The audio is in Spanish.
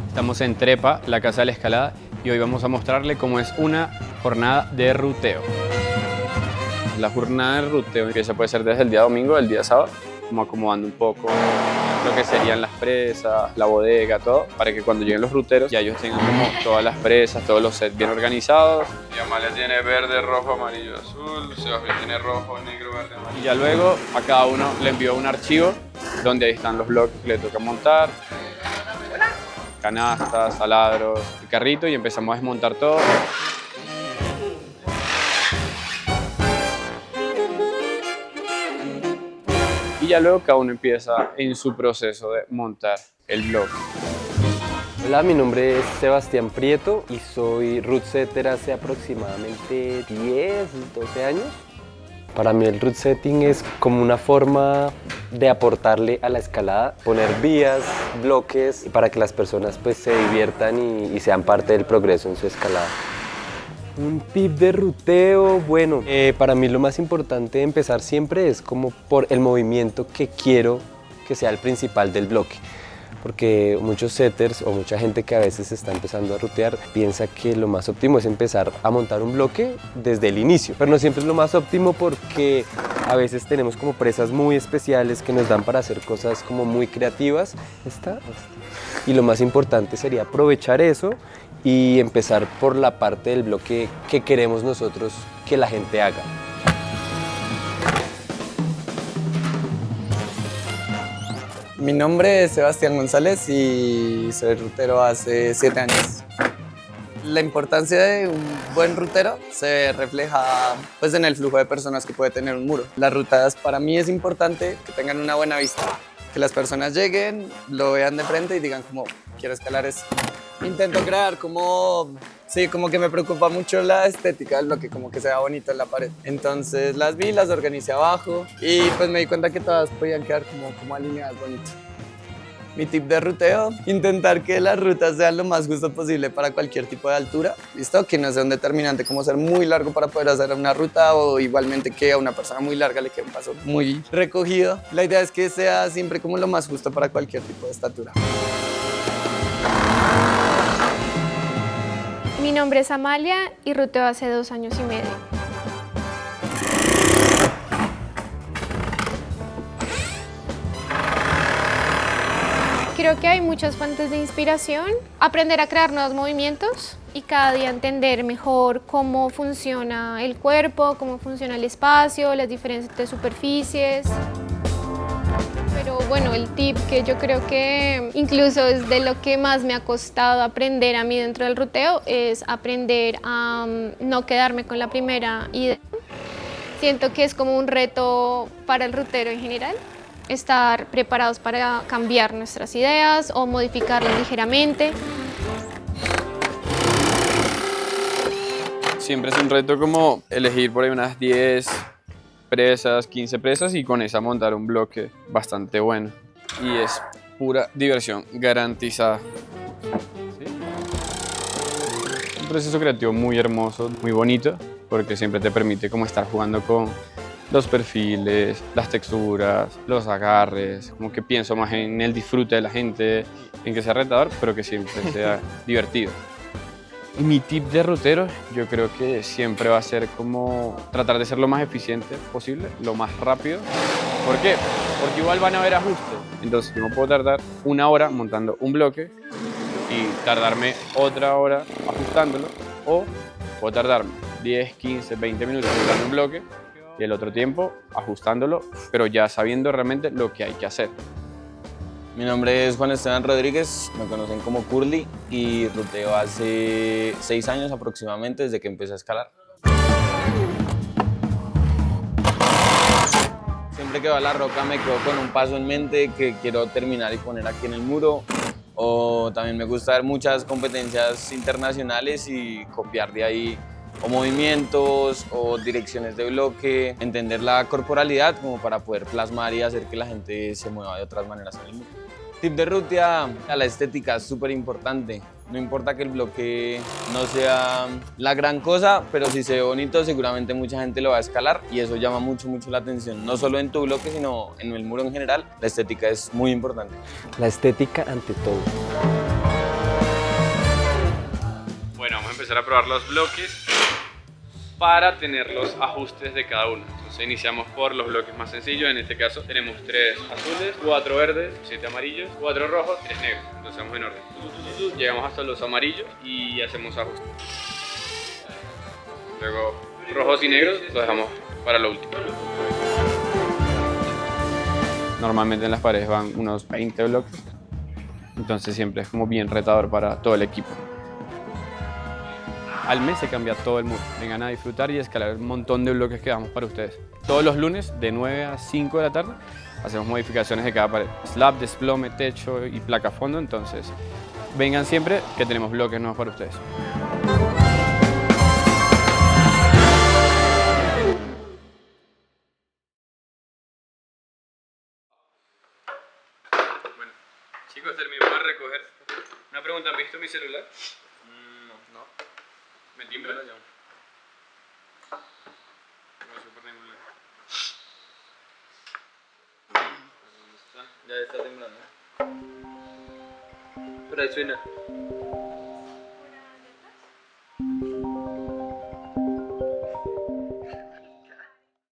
Estamos en Trepa, la Casa de la Escalada, y hoy vamos a mostrarle cómo es una jornada de ruteo. La jornada de ruteo empieza, puede ser desde el día domingo, el día sábado, como acomodando un poco lo que serían las presas, la bodega, todo, para que cuando lleguen los ruteros ya ellos tengan como todas las presas, todos los sets bien organizados. Y Amalia tiene verde, rojo, amarillo, azul, Sebastián tiene rojo, negro, verde, amarillo. Y ya luego a cada uno le envió un archivo donde ahí están los bloques que le toca montar, canastas, taladros, el carrito, y empezamos a desmontar todo. Y ya luego cada uno empieza en su proceso de montar el bloque. Hola, mi nombre es Sebastián Prieto y soy root setter hace aproximadamente 10, 12 años. Para mí el root setting es como una forma de aportarle a la escalada, poner vías, bloques, para que las personas pues se diviertan y sean parte del progreso en su escalada. Un tip de ruteo, bueno, para mí lo más importante de empezar siempre es como por el movimiento que quiero que sea el principal del bloque. Porque muchos setters o mucha gente que a veces está empezando a rutear piensa que lo más óptimo es empezar a montar un bloque desde el inicio. Pero no siempre es lo más óptimo porque a veces tenemos como presas muy especiales que nos dan para hacer cosas como muy creativas. Y lo más importante sería aprovechar eso y empezar por la parte del bloque que queremos nosotros que la gente haga. Mi nombre es Sebastián González y soy rutero hace 7 años. La importancia de un buen rutero se refleja pues, en el flujo de personas que puede tener un muro. Las rutas para mí es importante que tengan una buena vista, que las personas lleguen, lo vean de frente y digan como quiero escalar eso. Intento crear como que me preocupa mucho la estética del bloque, como que sea bonito en la pared. Entonces las vi, las organicé abajo y pues me di cuenta que todas podían quedar como alineadas bonito. Mi tip de ruteo, intentar que las rutas sean lo más justo posible para cualquier tipo de altura. ¿Listo? Que no sea un determinante como ser muy largo para poder hacer una ruta o igualmente que a una persona muy larga le quede un paso muy recogido. La idea es que sea siempre como lo más justo para cualquier tipo de estatura. Mi nombre es Amalia y ruteo hace 2 años y medio. Creo que hay muchas fuentes de inspiración, aprender a crear nuevos movimientos y cada día entender mejor cómo funciona el cuerpo, cómo funciona el espacio, las diferentes superficies. Pero bueno, el tip que yo creo que incluso es de lo que más me ha costado aprender a mí dentro del ruteo es aprender a no quedarme con la primera idea. Siento que es como un reto para el rutero en general, estar preparados para cambiar nuestras ideas o modificarlas ligeramente. Siempre es un reto como elegir por ahí unas 10 presas, 15 presas y con esa montar un bloque bastante bueno. Y es pura diversión garantizada. ¿Sí? Un proceso creativo muy hermoso, muy bonito, porque siempre te permite como estar jugando con los perfiles, las texturas, los agarres, como que pienso más en el disfrute de la gente, en que sea retador, pero que siempre sea divertido. Mi tip de rutero, yo creo que siempre va a ser como tratar de ser lo más eficiente posible, lo más rápido. ¿Por qué? Porque igual van a haber ajustes. Entonces yo me puedo tardar 1 hora montando un bloque y tardarme otra hora ajustándolo, o puedo tardarme 10, 15, 20 minutos montando un bloque y el otro tiempo ajustándolo, pero ya sabiendo realmente lo que hay que hacer. Mi nombre es Juan Esteban Rodríguez, me conocen como Curly y ruteo hace 6 años aproximadamente desde que empecé a escalar. Siempre que veo a la roca me quedo con un paso en mente que quiero terminar y poner aquí en el muro. O también me gusta ver muchas competencias internacionales y copiar de ahí o movimientos o direcciones de bloque, entender la corporalidad como para poder plasmar y hacer que la gente se mueva de otras maneras en el mundo. Tip de rutea, la estética es súper importante. No importa que el bloque no sea la gran cosa, pero si se ve bonito, seguramente mucha gente lo va a escalar y eso llama mucho la atención. No solo en tu bloque, sino en el muro en general. La estética es muy importante. La estética ante todo. Bueno, vamos a empezar a probar los bloques para tener los ajustes de cada uno. Entonces iniciamos por los bloques más sencillos. En este caso tenemos 3 azules, 4 verdes, 7 amarillos, 4 rojos, 3 negros. Entonces vamos en orden. Llegamos hasta los amarillos y hacemos ajustes. Luego rojos y negros los dejamos para lo último. Normalmente en las paredes van unos 20 bloques. Entonces siempre es como bien retador para todo el equipo. Al mes se cambia todo el muro. Vengan a disfrutar y escalar un montón de bloques que damos para ustedes. Todos los lunes de 9 a 5 de la tarde hacemos modificaciones de cada pared. Slab, desplome, techo y placa fondo. Entonces vengan siempre que tenemos bloques nuevos para ustedes. Bueno, chicos, terminamos de recoger. Una pregunta, ¿han visto mi celular? No. ¿Me timbra? No sé por ningún lado. Ya está temblando. Pero ahí suena.